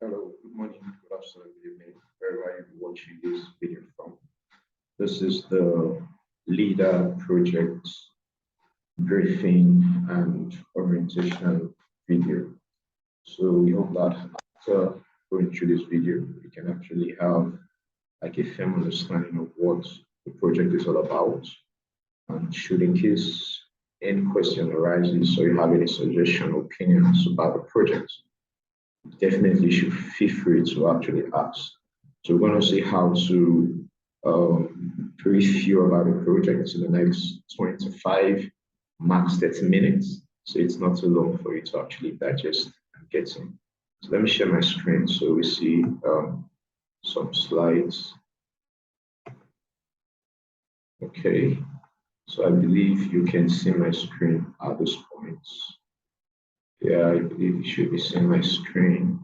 Hello, good morning, good afternoon, good evening, wherever you're watching this video from. This is the LEDA project briefing and orientational video. So we hope that after going through this video, we can actually have like a firm understanding of what the project is all about. And should in case any question arises or you have any suggestion or opinions about the project, definitely should feel free to actually ask. So we're going to see how to brief you about the project in the next 25, max 30 minutes. So it's not too long for you to actually digest and get in. So let me share my screen so we see some slides. Okay, so I believe you can see my screen at this point. Yeah, I believe you should be seeing my screen.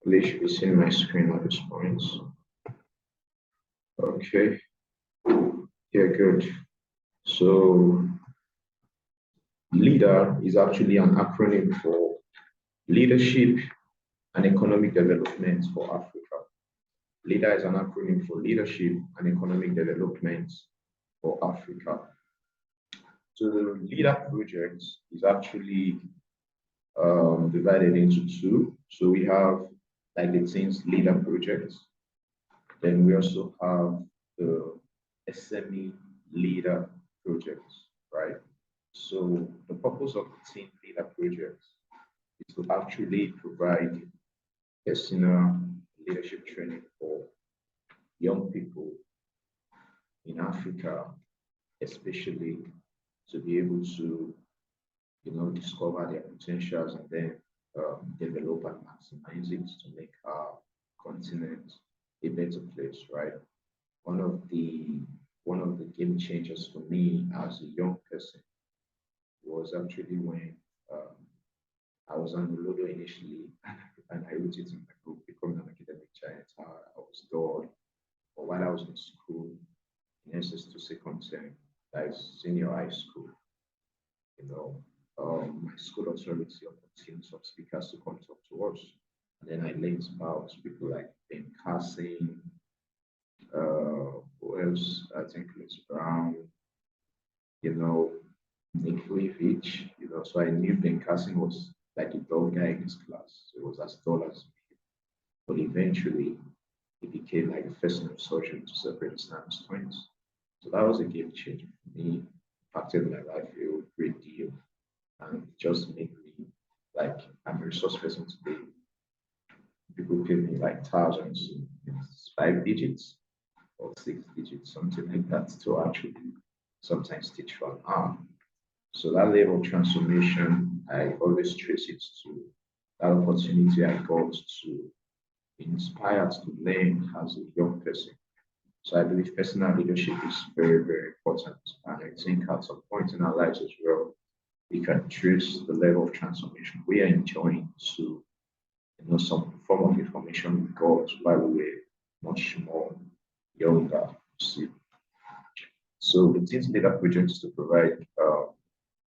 You should be seeing my screen at this point. Okay. Yeah, good. So LEDA is actually an acronym for Leadership and Economic Development for Africa. LEDA is an acronym for Leadership and Economic Development for Africa. So the LEDA project is actually divided into two. So we have like the things LEDA projects. Then we also have the SME LEDA projects, right? So the purpose of the team LEDA projects is to actually provide personal leadership training for young people in Africa, especially to be able to, discover their potentials and then develop and maximize it to make our continent a better place, right? One of the game changers for me as a young person was actually when I was on the LODO initially, and I wrote it in my book, Becoming an Academic Giant. I was dull, but while I was in school, in SS2 second term, that is senior high school, my school authority opportunity some speakers to come talk to us. And then I learned about people like Ben Carson, who else? I think Les Brown, Nick Vujicic, so I knew Ben Carson was like a dull guy in his class. So it was as dull as me. But eventually, he became like the first in surgeon to separate the Snap's twins. So that was a game changer for me, impacted my life a great deal, and just made me like I'm a resource person today. People pay me like thousands, 5 digits or 6 digits, something like that, to actually sometimes teach for an hour. So that level of transformation, I always trace it to that opportunity I got to be inspired to learn as a young person. So I believe personal leadership is very, very important. And I think at some point in our lives as well, we can trace the level of transformation we are enjoying to some form of information we got while we were much more younger. See. So the Teens Leader project is to provide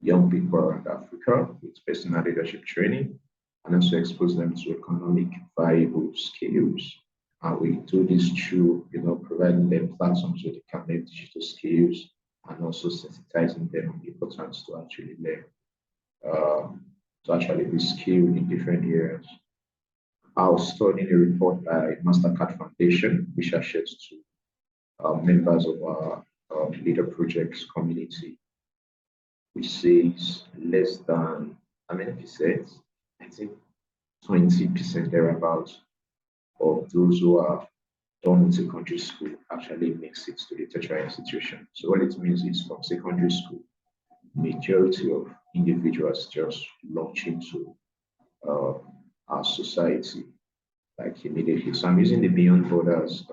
young people around Africa with personal leadership training and also expose them to economic viable skills. And we do this through, providing them platforms where they can learn digital skills and also sensitizing them on the importance to actually learn, to actually be skilled in different areas. I was studying a report by Mastercard Foundation, which I shared to members of our LEDA projects community, which says less than, how many percent? I think 20% thereabouts of those who are done with secondary school actually makes it to the tertiary institution. So what it means is from secondary school, majority of individuals just launch into our society like immediately. So I'm using the Beyond Borders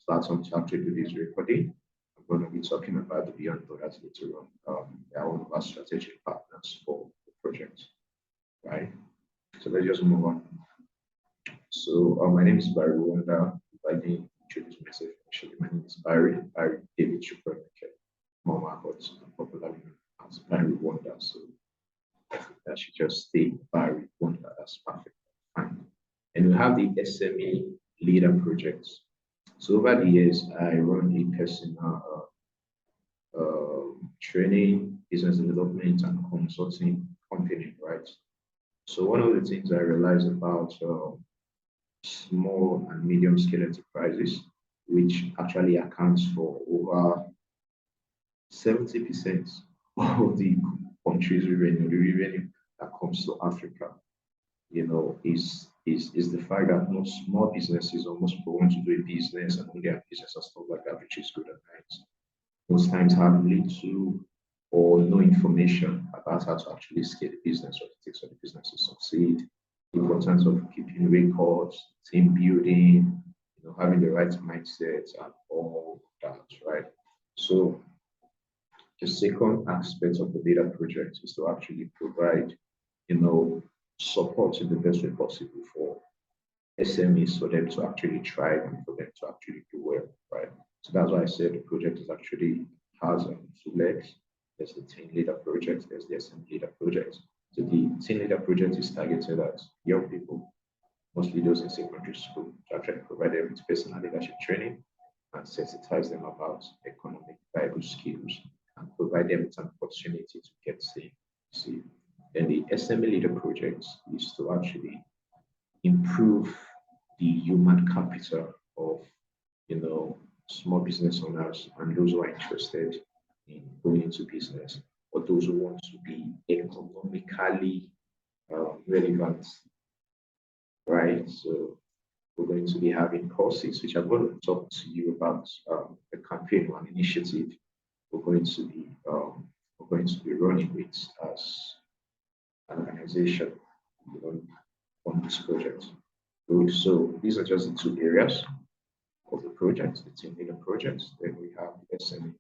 platform to actually do this recording. I'm going to be talking about the Beyond Borders later on. They are one of our strategic partners for the project, right? So let's just move on. So my name is Barry Wonder. If I didn't introduce myself initially, my name is Barry David Chukwemeke Mama, but I'm popularly known as Barry Wonder. So that should just stay by one. That's perfect. Fine. And we have the SME leader projects. So over the years, I run a personal training, business development, and consulting company, right? So one of the things I realized about small and medium scale enterprises, which actually accounts for over 70% of the country's revenue, the revenue that comes to Africa, is the fact that most small businesses or most people want to do a business and own their business and stuff like that, which is good at times. Most times have little or no information about how to actually scale the business or it takes for the business to succeed. The importance of keeping records, team building, having the right mindset and all that, right? So the second aspect of the data project is to actually provide, support in the best way possible for SMEs for them to actually thrive and for them to actually do well, right? So that's why I said the project is actually has two legs. There's the team leader project, there's the SME leader project. So the team leader project is targeted at young people, mostly those in secondary school, to actually provide them with personal leadership training and sensitize them about economic viable skills and provide them with an opportunity to get seen. See, then the SME leader project is to actually improve the human capital of small business owners and those who are interested in going into business or those who want to be economically relevant, right? So we're going to be having courses which I'm going to talk to you about a campaign or an initiative we're going to be running with as an organization on this project. Good. So these are just the two areas of the project, the team leader project. Then we have the SME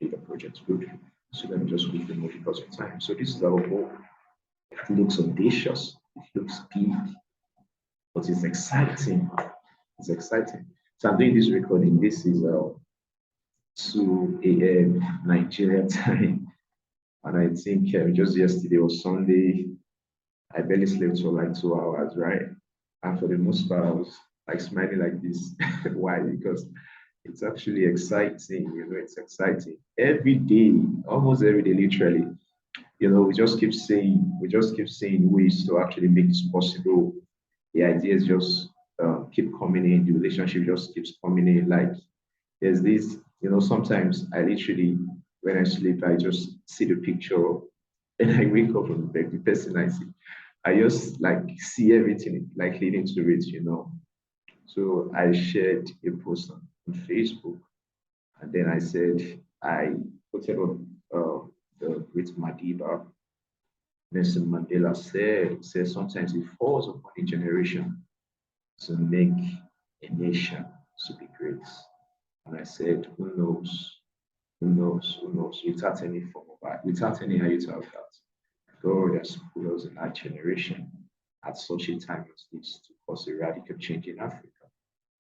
leader project. Good. So let me just quickly move because of time. So this is our goal. It looks audacious, it looks big, but it's exciting. It's exciting. So I'm doing this recording. This is 2 a.m. Nigeria time. And I think just yesterday was Sunday. I barely slept for like 2 hours, right? And for the most part, I was like smiling like this. Why? Because it's actually exciting. It's exciting. Every day, almost every day, literally. We just keep saying ways to actually make this possible. The ideas just keep coming in. The relationship just keeps coming in. Like there's this, sometimes I literally, when I sleep, I just see the picture and I wake up from the bed, the person I see. I just like see everything like leading to it, So I shared a post on Facebook, and then I said I put it on the great Madiba. Nelson Mandela said sometimes it falls upon a generation to make a nation to be great. And I said, who knows? Who knows? Who knows? Without any form of without any iota of that. God has put us in that generation at such a time as this to cause a radical change in Africa.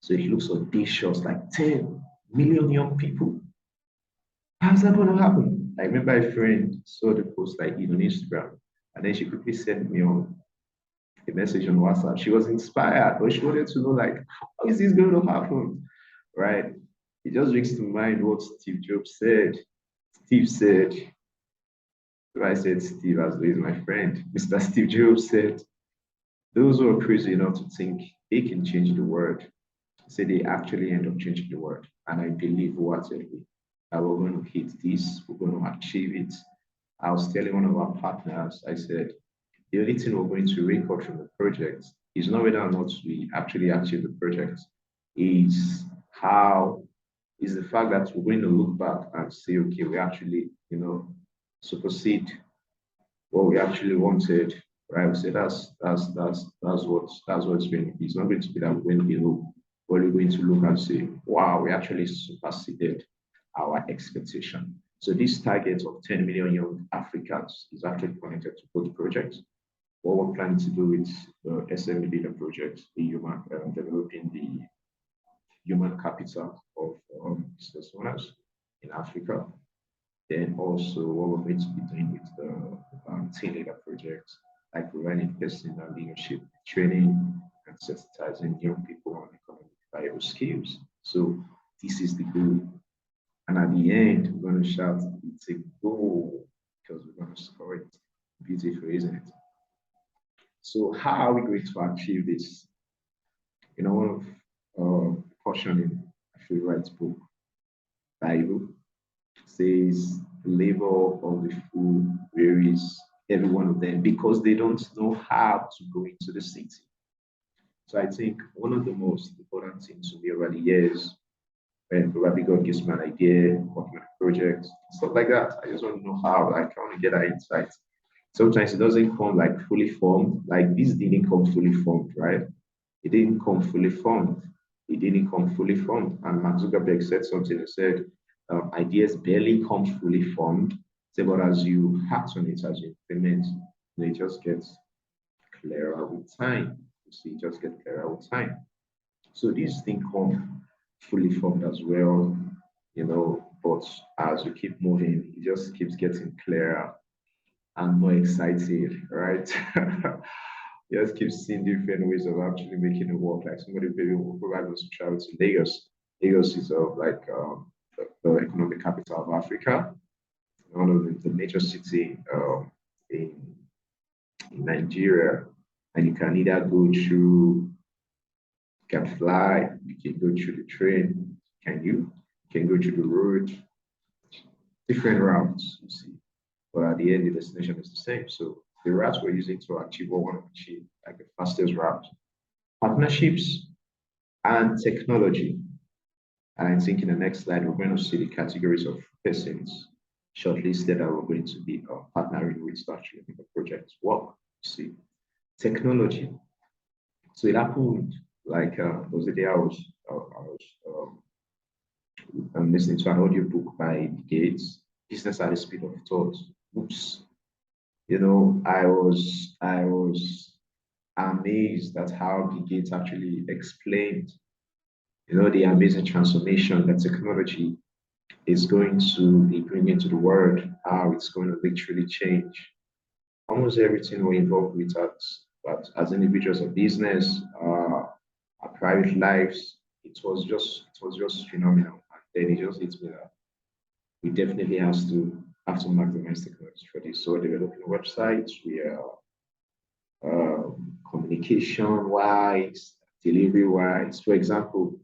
So it looks audacious, like 10 million young people. How's that going to happen? I remember a friend saw the post like on Instagram, and then she quickly sent me on a message on WhatsApp. She was inspired, but she wanted to know like, how is this going to happen? Right? It just brings to mind what Steve Jobs said. Steve said, if I said Steve as though he's my friend, Mr. Steve Jobs said, those who are crazy enough to think they can change the world, say they actually end up changing the world. And I believe wholeheartedly that we're going to hit this, we're going to achieve it. I was telling one of our partners, I said, the only thing we're going to record from the project is not whether or not we actually achieve the project, is the fact that we're going to look back and say, okay, we actually, supersede what we actually wanted, right? We say that's what's going to be. It's not going to be that when we're going to look and say, wow, we actually superseded our expectation. So this target of 10 million young Africans is actually connected to both projects. What we're planning to do with the SME leader project, developing the human capital of business owners in Africa. Then also what we're going to be doing with the team leader project like providing personal leadership training and sensitizing young people on economic viable skills. So this is the goal. And at the end, we're going to shout, it's a goal, because we're going to score it. Beautiful, isn't it? So how are we going to achieve this? You know, one of portion in Wright's book, Bible, says the labor of the fool varies every one of them because they don't know how to go into the city. So I think one of the most important things to me over the years, when probably God gives me an idea, working on a project, stuff like that, I just want to know how, like I want to get that insight. Sometimes it doesn't come like fully formed, like this didn't come fully formed, right? It didn't come fully formed. It didn't come fully formed. And Mark Zuckerberg said something. He said, ideas barely come fully formed. But as you act on it, as you implement, they just get clearer with time. You see, just get clearer with time. So these things come fully formed as well, you know, but as you keep moving, it just keeps getting clearer and more excited, right? Just keep seeing different ways of actually making it work. Like somebody will provide us to travel to Lagos. Lagos is the economic capital of Africa, one of the major city in Nigeria. And you can either go through, you can fly, you can go through the train, can you? You can go through the road, different routes, you see. But at the end, the destination is the same. So the routes we're using to achieve what we want to achieve, like the fastest route, partnerships and technology. And I think in the next slide, we're going to see the categories of persons shortlisted that we're going to be partnering with to actually make the project work. See, technology. So it happened like there was a day I was listening to an audiobook by Gates, Business at the Speed of Thought. Oops. You know, I was amazed at how Bill Gates actually explained, you know, the amazing transformation that technology is going to be bringing to the world, how it's going to literally change almost everything we're involved with as individuals of business, our private lives. It was just phenomenal. And then it just hits me that we definitely have to maximize technology for this. So we're developing websites, we are communication wise, delivery wise. For example,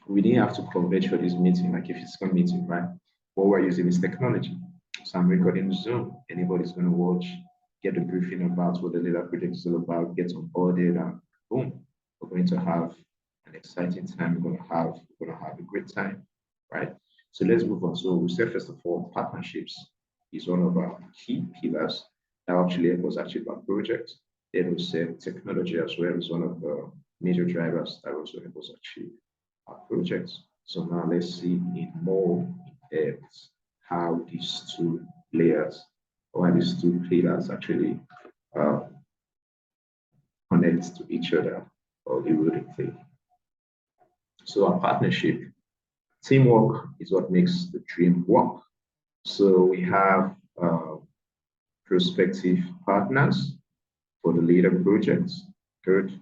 we didn't have to converge for this meeting, like a physical meeting, right? What we're using is technology. So I'm recording Zoom. Anybody's going to watch, get a briefing about what the LEDA project is all about, get onboarded, and boom, we're going to have an exciting time. We're going to have a great time, right? So let's move on. So we said first of all, partnerships is one of our key pillars that actually help us achieve our project. Then we said technology as well is one of the major drivers that also help us achieve our projects. So now let's see in more depth how these two layers or these two pillars actually connect to each other or the wooden thing. So our partnership, teamwork is what makes the dream work. So we have prospective partners for the LEDA projects. Good.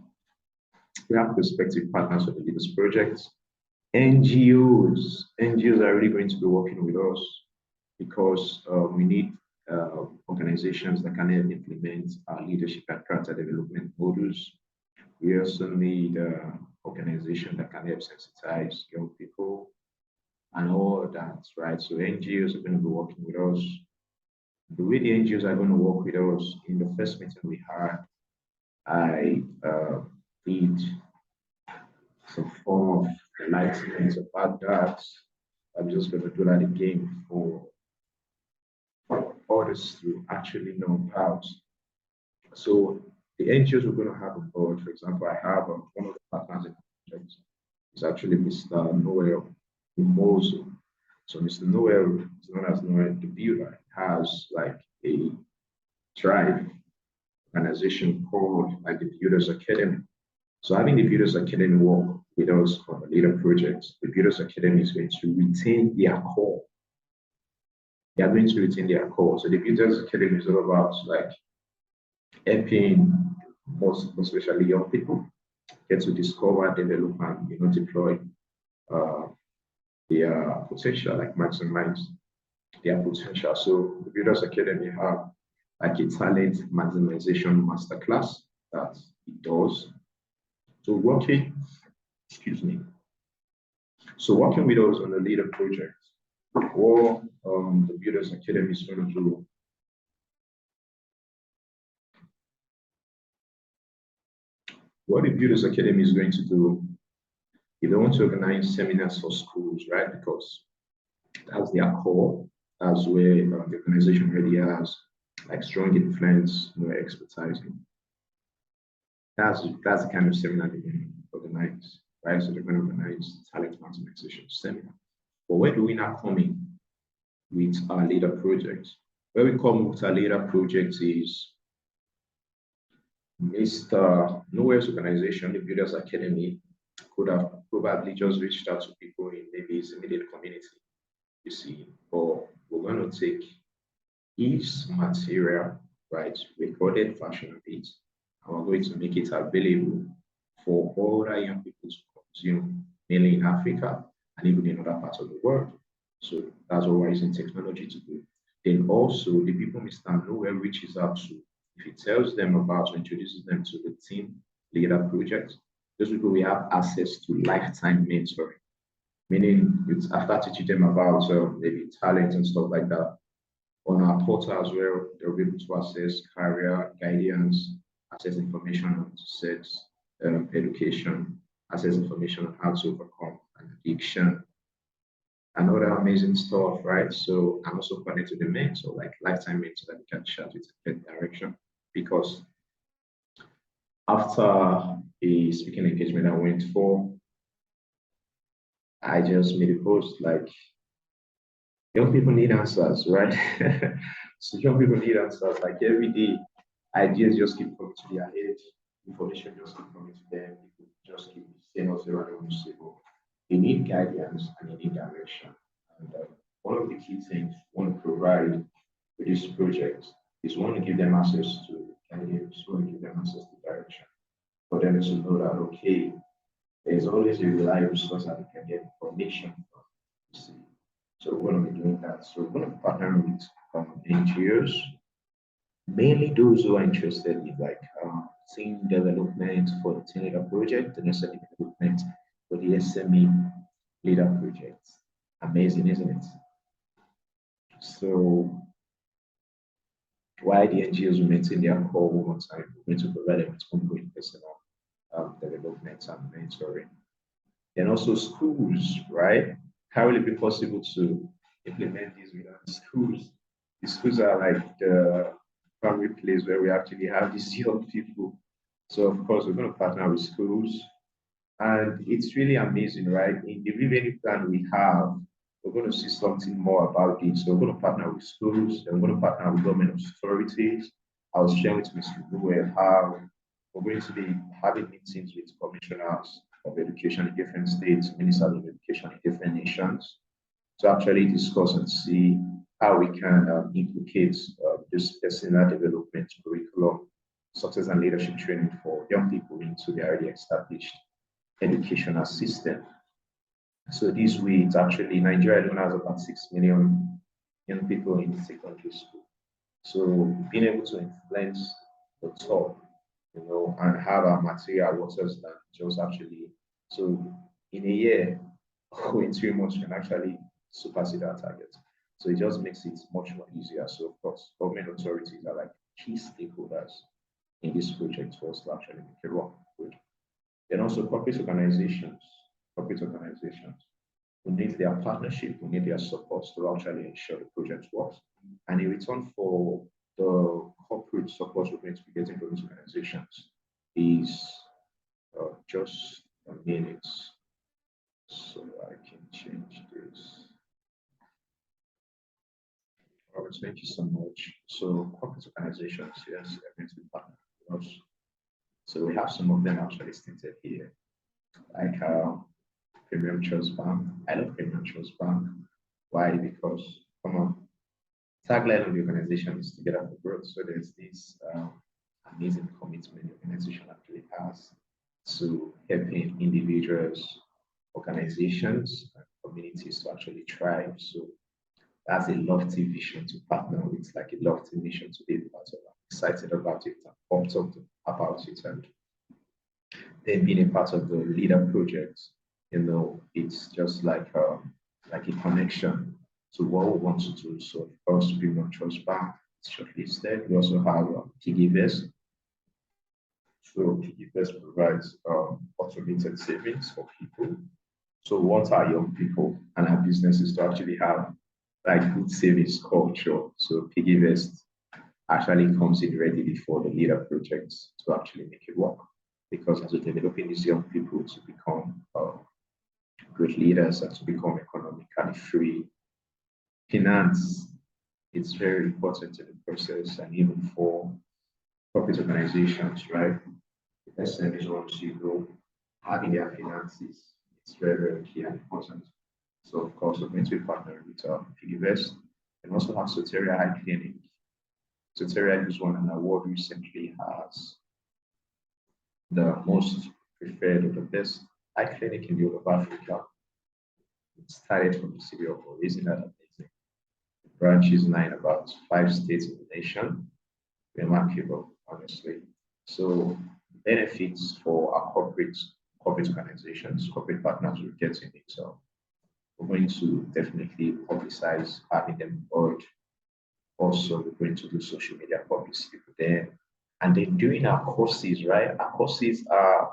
We have prospective partners for the LEDA projects. NGOs are really going to be working with us because we need organizations that can help implement our leadership and character development models. We also need organizations that can help sensitize young people and all that, right? So NGOs are going to be working with us. The way the NGOs are going to work with us, in the first meeting we had, I did some form of enlightenment about that. I'm just going to do that again for others to actually know about. So the NGOs we're going to have on board, for example, I have one of the partners in the project is actually Mr. Noel Umozo. So Mr. Noel is known as Noel the Builder, has like a tribe organization called like the Builders Academy. So having the Builders Academy work with us on the LEDA projects, the Builders Academy is going to retain their core. They are going to retain their core. So the Builders Academy is all about like helping most especially young people get to discover, develop, and deploy uh, their potential, like maximize their potential. So the Builders Academy have like a talent maximization masterclass that it does. So excuse me. So working with us on the LEDA project, what the Builders Academy is going to do. What the Builders Academy is going to do, if they want to organize seminars for schools, right? Because that's their core. That's where the organization already has like strong influence, expertise. That's the kind of seminar they're going to organize, right? So they're going to organize talent maximization seminar. But where do we now come in with our LEDA project? Where we come with our LEDA project is Mr. Noel's organization, the Builders Academy, could have probably just reached out to people in maybe his immediate community, you see, but we're going to take his material, right, recorded version of it, and we're going to make it available for other young people to consume, mainly in Africa and even in other parts of the world. So that's what we're using technology to do. Then also the people Mr. Noel reaches out to, if he tells them about or introduces them to the team LEDA project, those people will have access to lifetime mentoring. Meaning, it's after teaching them about maybe talent and stuff like that, on our portal as well, they'll be able to access career guidance, access information on sex education, access information on how to overcome an addiction, and other amazing stuff, right? So I'm also connected to the mentor, like lifetime mentor that we can chat with in direction. Because after a speaking engagement I went for, I just made a post like, young people need answers, right? So young people need answers. Like every day, ideas just keep coming to their head, information just keep coming to them. People just keep saying what they want to say. But they need guidance and they need direction. And one of the key things we want to provide with this project is we want to give them access to guidance, we want to give them access to direction. For them to know that, okay, there's always a reliable source that they can get information from. You see. So we're going to be doing that. So we're going to partner with NGOs, mainly those who are interested in like team development for the team leader project, the necessary development for the SME leader project. Amazing, isn't it? So why the NGOs will maintain their core one time, we're going to provide them with ongoing personal development and mentoring. And also schools, right? How will it be possible to implement these without schools? The schools are like the primary place where we actually have these young people. So of course we're going to partner with schools, and it's really amazing, right? In the revenue plan we have, we're going to see something more about it. So we're going to partner with schools, and we're going to partner with government authorities. I was sharing with Mr. Noel how we're going to be having meetings with commissioners of education in different states, ministers of education in different nations, to actually discuss and see how we can implicate this personal development curriculum, success and leadership training for young people into the already established educational system. So this way, it's actually Nigeria alone has about 6 million young people in secondary school. So being able to influence the top, and have our material waters that just actually, so in a year or in 3 months, you can actually supersede our target. So it just makes it much more easier. So of course, government authorities are like key stakeholders in this project for us to actually make it work good. Then also corporate organizations, we need their partnership, we need their support to actually ensure the project works. And in return for the corporate support we're going to be getting from these organizations is just a minute. So I can change this. All right, thank you so much. So corporate organizations, yes, are going to be partnering with us. So we have some of them actually stated here, like Premium Trust Bank. I love Premium Trust Bank. Why? Because come on, tagline of the organization is together for growth. So there's this amazing commitment the organization actually has to helping individuals, organizations, and communities to actually thrive. So that's a lofty vision to partner with, like a lofty mission to be part of. I'm excited about it and pumped up about it. And then being a part of the LEDA project, it's just like a connection to what we want to do. So for us to be not trust bank, it's shortlisted. We also have PiggyVest. So PiggyVest provides automated savings for people. So we want our young people and our businesses to actually have like good savings culture. So PiggyVest actually comes in ready before the LEDA projects to actually make it work. Because as we're developing these young people to become great leaders and to become economically free, finance is very important in the process, and even for corporate organizations, right? The SMEs want to know having their finances. It's very, very key and important. So, of course, we're going to be partnering with PiggyVest and also have Soteria Eye Clinic. Soteria just won an award recently as the most preferred or the best eye clinic in the whole of Africa. It started from the city of Oyo, isn't that amazing? The branch is now in about 5 states in the nation. Remarkable, honestly. So benefits for our corporate organizations, corporate partners will get in it. So we're going to definitely publicize having them on board. Also, we're going to do social media publicity for them. And then doing our courses, right? Our courses are,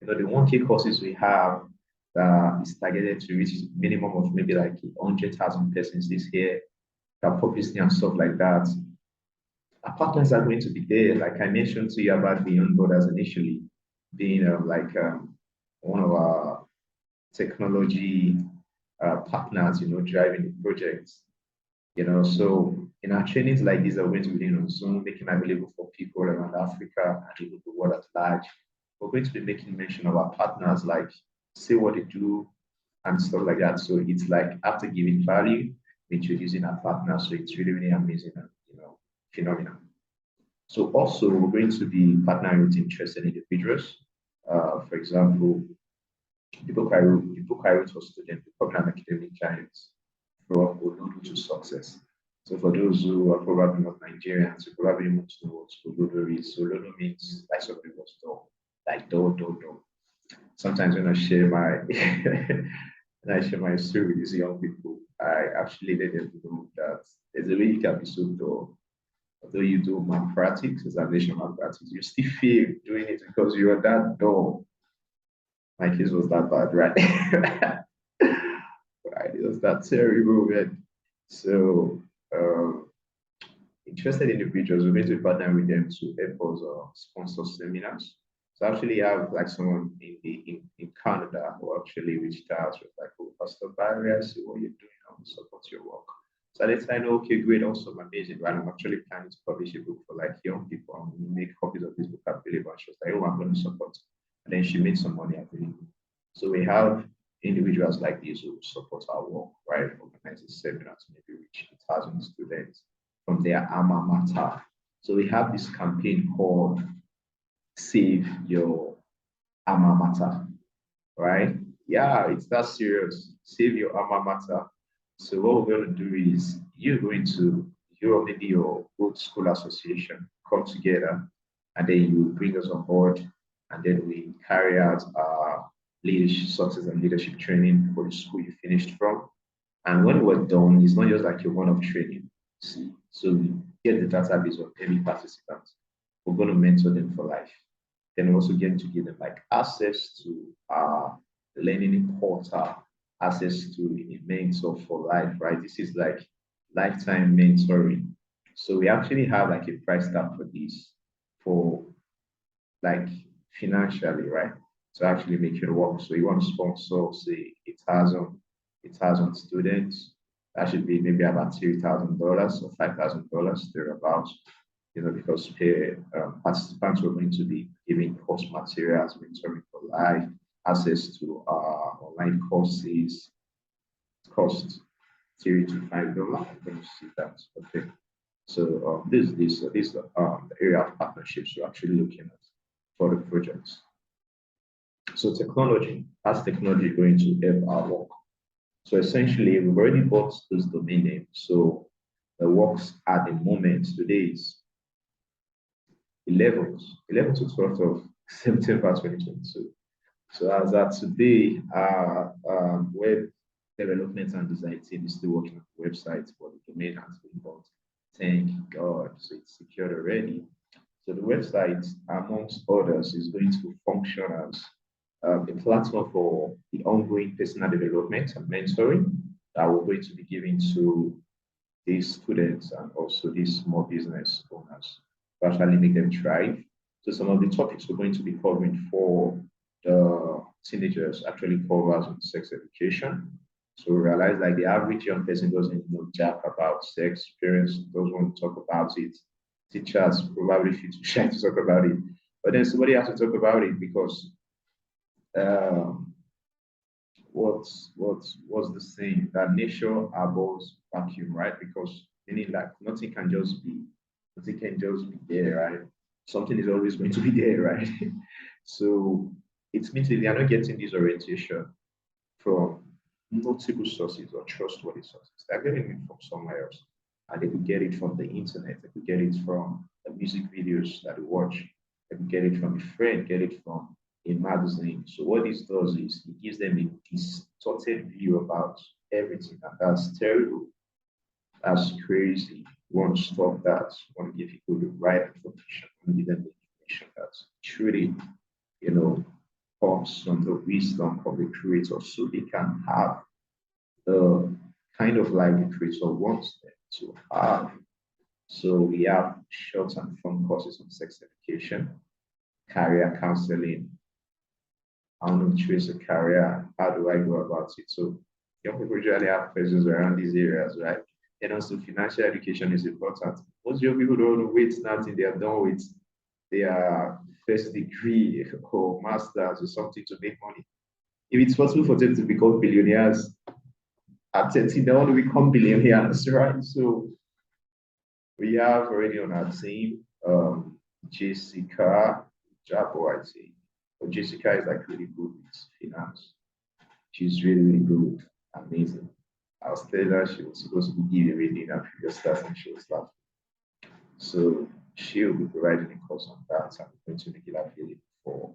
the 1K courses we have is targeted to reach minimum of maybe like 100,000 persons this year. Publicity and stuff like that. Our partners are going to be there. Like I mentioned to you about Beyond Borders initially, being one of our technology partners, driving the projects. So in our trainings like these are going to be on Zoom, making available for people around Africa and even the world at large. We're going to be making mention of our partners, like say what they do and stuff like that. So it's like after giving value, introducing our partners. So it's really, really amazing and phenomenal. So also we're going to be partnering with interested individuals. For example, the book I wrote for students, becoming an academic giant from Olodo to success. So for those who are probably not Nigerians, you probably want to know what Olodo is. So Olodo means like something was door, like door. Sometimes when I share my story with these young people, I actually let them know that there's a way you can be so dull. Although you do malpractice, examination malpractice, you still feel doing it because you're that dull. My case was that bad, right? Right, it was that terrible, man. So, interested individuals, we're going to partner with them to help us sponsor seminars. So, actually, I have like someone in Canada who actually reached out with like, oh, Pastor Barry, I see what you're doing, I want to support your work. So I decided, okay, great, awesome, amazing, right? I'm actually planning to publish a book for like young people. I'm going to make copies of this book available. And she was like, oh, I'm going to support. And then she made some money available. So we have individuals like these who support our work, right? Organizing seminars, maybe reach 1,000 students from their alma mater. So we have this campaign called Save Your Alma Mater, right? Yeah, it's that serious. Save your alma mater. So what we're going to do is you're going to, you or maybe your old school association come together and then you bring us on board and then we carry out our leadership, success and leadership training for the school you finished from. And when we're done, it's not just like a one-off training. See, so we get the database of every participant. We're going to mentor them for life. Then we're also going to give them like access to our learning portal, access to a mentor for life, right? This is like lifetime mentoring. So we actually have like a price tag for this, for like financially, right? To actually make it work. So you want to sponsor, say, 1,000 students. That should be maybe about $3,000 or $5,000 thereabouts. Because participants are going to be giving course materials, mentoring for life, access to online courses. It costs $3 to $5. I'm going to see that. Okay. So this the area of partnerships we're actually looking at for the projects. So technology, how's technology going to help our work? So essentially, we've already bought this domain name. So the works at the moment today is 11th to 12th of September 2022. So as at today, our web development and design team is still working on the website, but the domain has been bought. Thank God. So it's secured already. So the website, amongst others, is going to function as a platform for the ongoing personal development and mentoring that we're going to be giving to these students and also these small business owners to actually make them thrive. So some of the topics we're going to be covering for the teenagers actually covers on sex education. So we realize like the average young person doesn't know jack about sex, parents don't want to talk about it, teachers probably feel too shy to talk about it, but then somebody has to talk about it because um, what's the saying that nature abhors vacuum, right? Because meaning like nothing can just be there, right? Something is always going to be there, right? So it means that they are not getting this orientation from notable sources or trustworthy sources. They're getting it from somewhere else. And they could get it from the internet, they could get it from the music videos that they watch, they could get it from a friend, get it from a magazine. So what this does is it gives them a distorted view about everything, and that's terrible. That's crazy. We want to stop that. We want to give people the right information. We want to give them the information that's truly, you know, comes from the wisdom of the creator so they can have the kind of life the creator wants them to have. So we have short and fun courses on sex education, career counseling. I want to choose a career. How do I go about it? So young people usually have questions around these areas, right? And also financial education is important. Most young people don't want to wait now until they are done with their first degree or masters or something to make money. If it's possible for them to become billionaires at 30, they want to become billionaires, right? So we have already on our team Jessica Jabo, I think. But Jessica is like really good with finance. She's really, really good, amazing. I was telling her she was supposed to be giving reading her previous class and she was laughing. So she'll be providing a course on that and going to make it available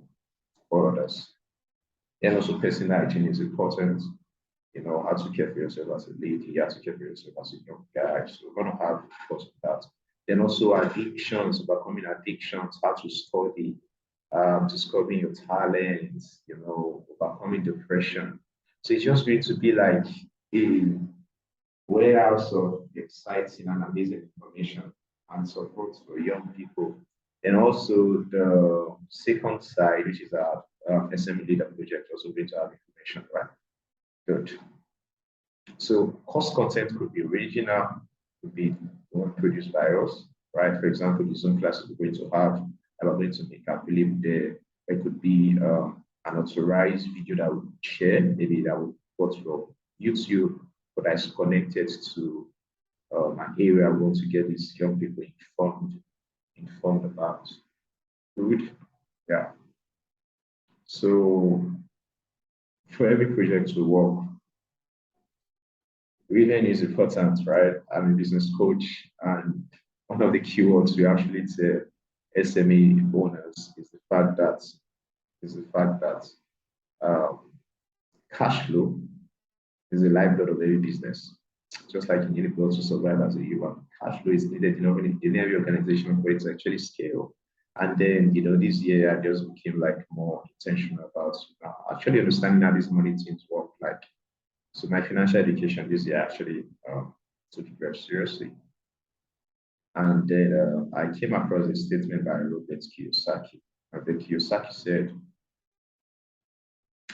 for others. And also personal hygiene is important. You know, how to care for yourself as a lady, how to care for yourself as a young guy. So we're gonna have a course on that. Then also addictions, overcoming addictions, how to study, discovering your talents, you know, overcoming depression. So it's just going to be like a warehouse of exciting and amazing information and support for young people. And also the second side, which is our SME leader project, also going to have information, right? Good. So course content could be original, could be one produced by us, right? For example, the Zoom classes we're going to have, and we're going to make available there. It could be an authorized video that we share, maybe that we got from YouTube, but that's connected to an area we want to get these young people informed about. Good, yeah. So for every project to work, reading is important, right? I'm a business coach, and one of the keywords we actually tell SME owners is the fact that um, cash flow is the lifeblood of every business. Just like you need blood to survive as a human, cash flow is needed in every organization for it to actually scale. And then, you know, this year I just became like more intentional about actually understanding how these money things work. Like, so my financial education this year actually took it very seriously. And then I came across a statement by Robert Kiyosaki. Robert Kiyosaki said,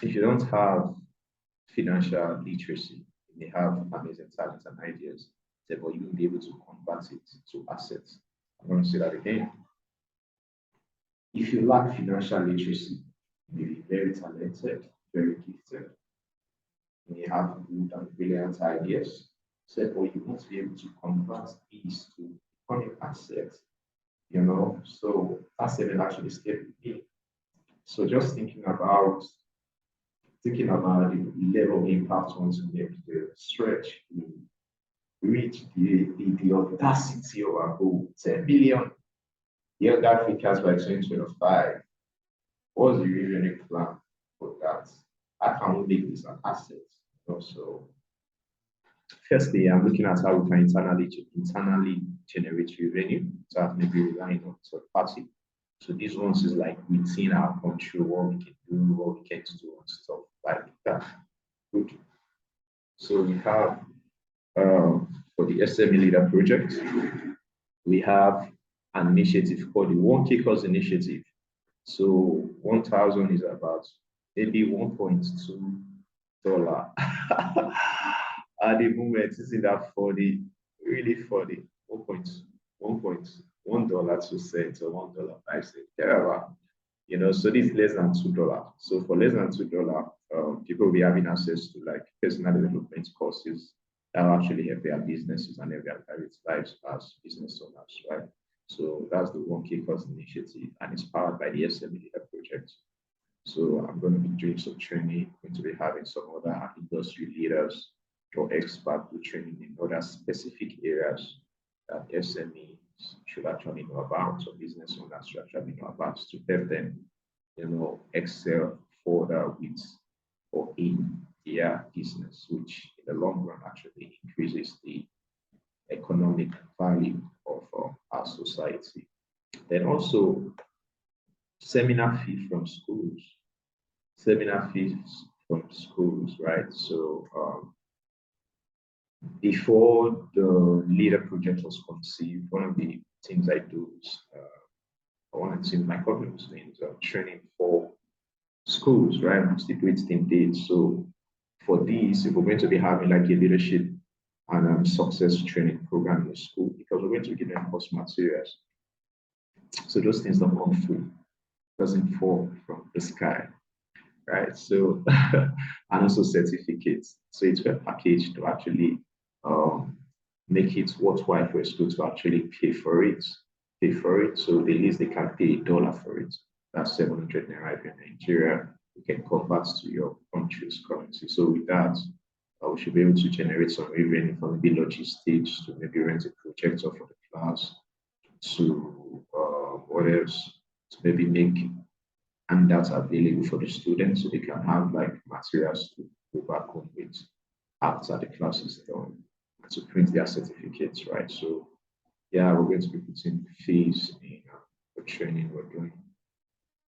if you don't have financial literacy, you may have amazing talents and ideas, but you won't be able to convert it to assets. I'm going to say that again. If you lack financial literacy, you may be very talented, very gifted, you may have good and brilliant ideas, but you won't be able to convert these to economic assets, so that's even actually stayed with me. So just thinking about the level of impact we want to make, the stretch, reach the audacity of our goal, 10 billion year Africans by 2025. What's the revenue plan for that? How can we make this an asset? So firstly, I'm looking at how we can internally generate revenue without maybe relying on third party. So these ones is like within our control, what we can do, what we can't do, and stuff like that. Good. So we have for the SME Leader project, we have an initiative called the 1K Course Initiative. So 1,000 is about maybe $1.2. At the moment, isn't that funny? Really funny. $1.1 or $1.05. So this is less than $2. So for less than $2, people will be having access to like personal development courses that will actually help their businesses and help their private lives as business owners, right? So that's the 1K Course Initiative, and it's powered by the SME Leader project. So I'm going to be doing some training, going to be having some other industry leaders or experts with training in other specific areas that SMEs should actually know about, or business owners should actually know about, to help them, excel further with or in their business, which in the long run actually increases the economic value of our society. Then also seminar fees from schools. Right? So before the LEDA project was conceived, one of the things I do is one of the things my company was doing is training for schools, right? I'm still doing it in dates. So for these, if we're going to be having like a leadership and success training program in the school, because we're going to give them course materials. So those things don't come free, doesn't fall from the sky, right? So and also certificates. So it's a package to actually make it worthwhile for a school to actually pay for it. So the least they can pay $1 for it. That's 700 naira in Nigeria. You can convert to your country's currency. So with that, we should be able to generate some revenue from maybe logistics to maybe rent a projector for the class to what else, to maybe make handouts available for the students so they can have like materials to go back home with after the class is done, and to print their certificates, right? So yeah, we're going to be putting fees in the training we're doing.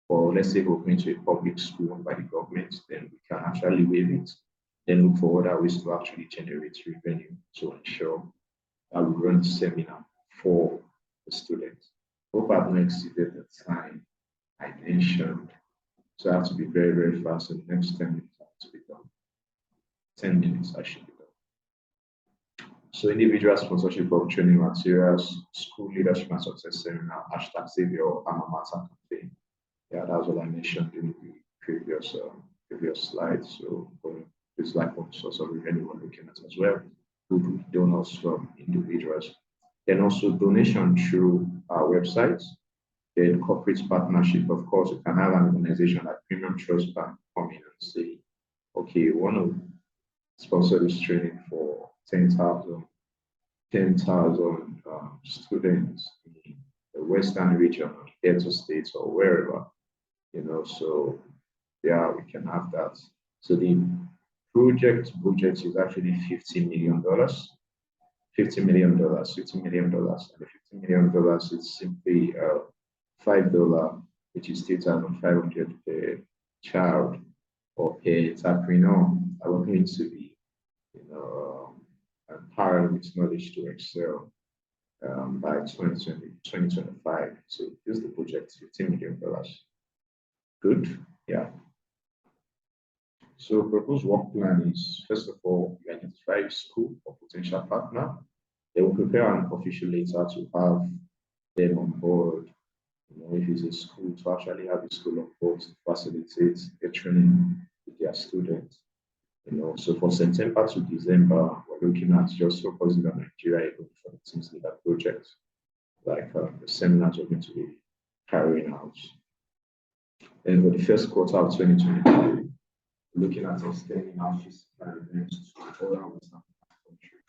Or let's say we're going to a public school owned by the government, then we can actually waive it, then look for other ways to actually generate revenue to ensure that we run the seminar for the students. Hope I've not exceeded the time I mentioned. So I have to be very, very fast. In the next 10 minutes, I have to be done. 10 minutes, I should be done. So individual sponsorship of training materials, school leadership and success seminar, hashtag save your alma mater campaign. Yeah, that's what I mentioned in the previous slide. So it's like one source of revenue we're looking at as well. Good donors from individuals. Then also donation through our websites. Then corporate partnership, of course, you can have an organization like Premium Trust Bank come in and say, okay, we want to sponsor this training for 10,000 students in the Western region, or Delta States, or wherever, so yeah, we can have that. So the project budget is actually $50 million. $50 million, $50 million, and the $50 million is simply $5, which is 3,500 per child or per entrepreneur that we're going to be, empowered with knowledge to excel by 2025. So this is the project, $15 million. Good, yeah. So proposed work plan is, first of all, we identify a school or potential partner. They will prepare an official letter to have them on board. If it's a school, to actually have a school on board to facilitate a training with their students. So for September to December, we're looking at just focusing on Nigeria even for the Teams Leader project. like the seminars we're going to be carrying out. And for the first quarter of 2023, looking at extending our physical events to other West African countries.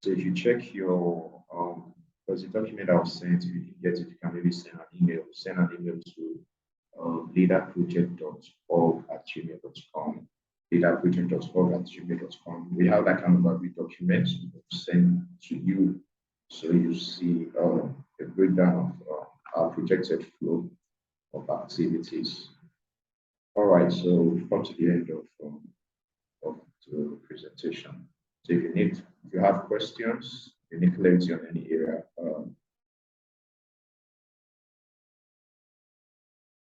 So if you check your there's a document I was sent, if you can get it, you can maybe send an email to ledaproject.org@gmail.com, ledaproject.org@gmail.com. We have that kind of a document sent to you, so you see a breakdown of our projected flow of activities. All right, so we've come to the end of the presentation. So if you have questions, you need clarity on any area,